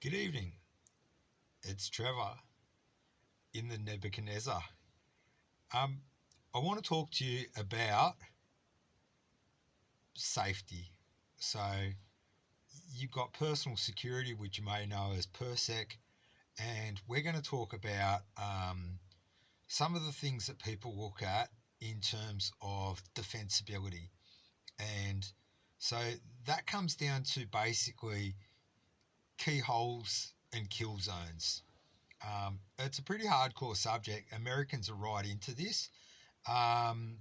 Good evening. It's Trevor in the Nebuchadnezzar. Um, I want to talk to you about safety. So you've got personal security, which you may know as PERSEC, and we're going to talk about some of the things that people look at in terms of defensibility. And so that comes down to basically keyholes and kill zones. It's a pretty hardcore subject. Americans are right into this. Um,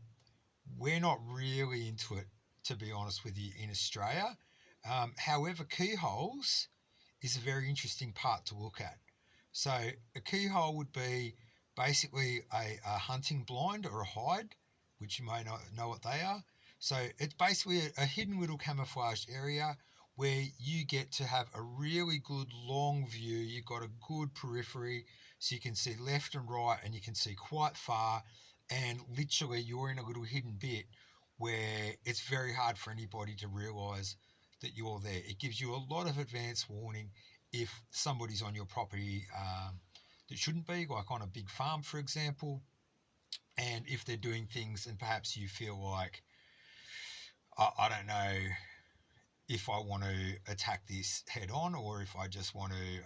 we're not really into it, to be honest with you, in Australia. However, keyholes is a very interesting part to look at. So, a keyhole would be basically a hunting blind or a hide, which you may not know what they are. So, it's basically a hidden little camouflaged area where you get to have a really good long view. You've got a good periphery, so you can see left and right, and you can see quite far. And literally, you're in a little hidden bit where it's very hard for anybody to realize that you're there. It gives you a lot of advance warning if somebody's on your property that shouldn't be, like on a big farm, for example, and if they're doing things and perhaps you feel like, I don't know if I want to attack this head on or if I just want to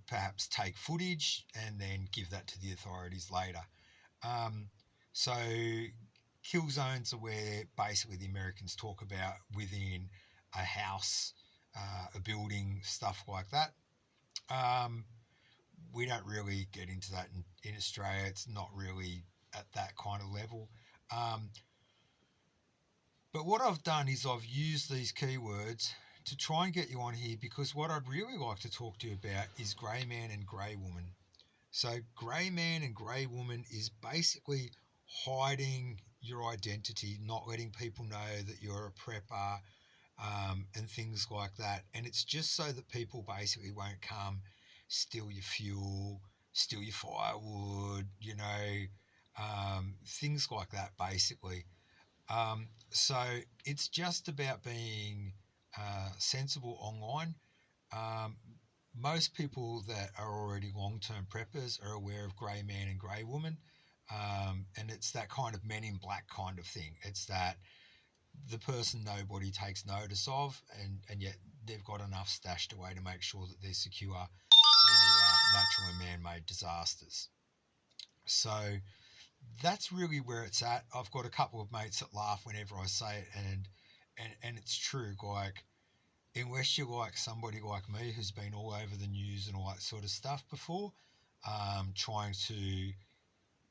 perhaps take footage and then give that to the authorities later. Um, so kill zones are where basically the Americans talk about within a house, a building, stuff like that. Um, we don't really get into that in Australia. It's not really at that kind of level. Um, but what I've done is I've used these keywords to try and get you on here because what I'd really like to talk to you about is Greyman and Greywoman. So Greyman and Greywoman is basically hiding your identity, not letting people know that you're a prepper and things like that. And it's just so that people basically won't come steal your fuel, steal your firewood, things like that basically. So it's just about being sensible online. Um, Most people that are already long-term preppers are aware of Greyman and Greywoman, and it's that kind of Men in Black kind of thing. It's that the person nobody takes notice of, and yet they've got enough stashed away to make sure that they're secure through natural and man-made disasters. So that's really where it's at. I've got a couple of mates that laugh whenever I say it, and it's true. Like, unless you're like somebody like me who's been all over the news and all that sort of stuff before, trying to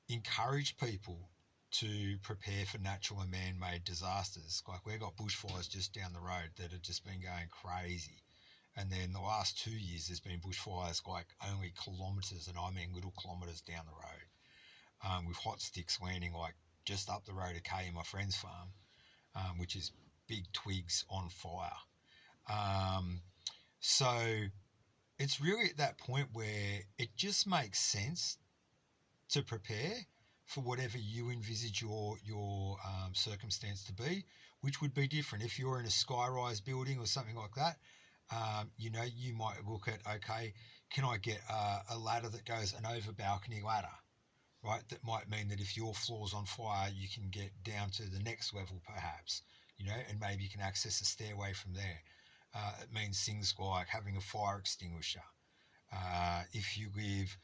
encourage people to prepare for natural and man-made disasters. Like, we've got bushfires just down the road that have just been going crazy. And then the last 2 years, there's been bushfires like only kilometres, and I mean little kilometres down the road, with hot sticks landing like just up the road of Kay, my friend's farm, which is big twigs on fire. Um, so it's really at that point where it just makes sense to prepare for whatever you envisage your circumstance to be, which would be different if you're in a skyrise building or something like that. You might look at, okay, can I get a ladder that goes an over balcony ladder, right? That might mean that if your floor's on fire, you can get down to the next level, perhaps, and maybe you can access a stairway from there. It means things like having a fire extinguisher. If you live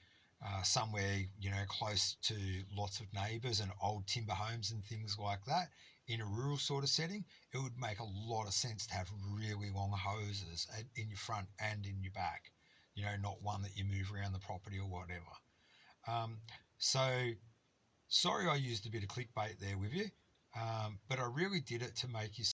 somewhere, close to lots of neighbours and old timber homes and things like that, in a rural sort of setting, it would make a lot of sense to have really long hoses in your front and in your back, not one that you move around the property or whatever. Um, so, sorry I used a bit of clickbait there with you, but I really did it to make you